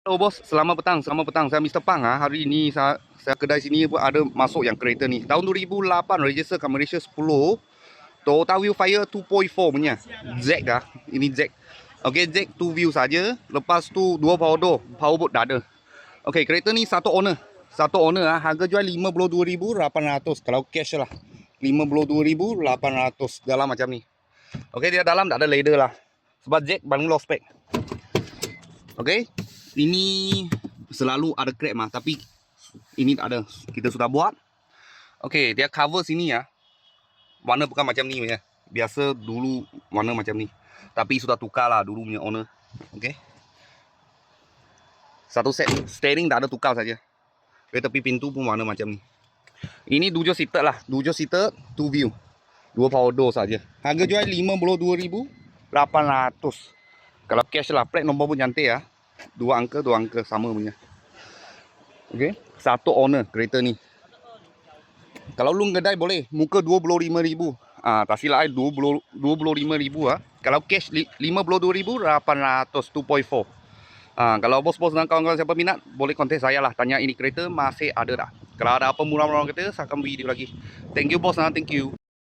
Hello bos, selamat petang, selamat petang. Saya Mr. Pang ah. Hari ini saya kedai sini pun ada masuk yang kereta ni. Tahun 2008 register kat Malaysia 10. Toyota Viewfire 2.4 punya. Jack ah. Ini Jack. Okey, Jack 2 view saja. Lepas tu 2 power door, power boot dah ada. Okey, kereta ni satu owner. Satu owner ah. Harga jual 52,800 kalau cash lah. 52,800 dalam macam ni. Okey, dia dalam tak ada leather lah. Sebab Jack paling low spec. Okey. Ini selalu ada crack mah, tapi ini tak ada. Kita sudah buat. Okey, dia cover sini ya. Warna bukan macam ni punya. Biasa dulu warna macam ni. Tapi sudah tukar lah dulu punya owner. Okey. Satu set steering tak ada tukar saja. Okey, tapi pintu pun warna macam ni. Ini 7 seater lah, 7 seater 2 view. 2 power door saja. Harga jual 52,800. Kalau cash lah, plate nombor pun cantik ya. Dua angka sama punya. Okey, satu owner kereta ni. Kalau lu kedai boleh muka 25,000. Tak silap 25,000 ah. Kalau cash 52,800 2.4. Kalau bos-bos dan kawan-kawan siapa minat boleh kontak saya lah, tanya ini kereta masih ada tak. Kalau ada apa murah-murah kereta saya akan video lagi. Thank you bos, thank you.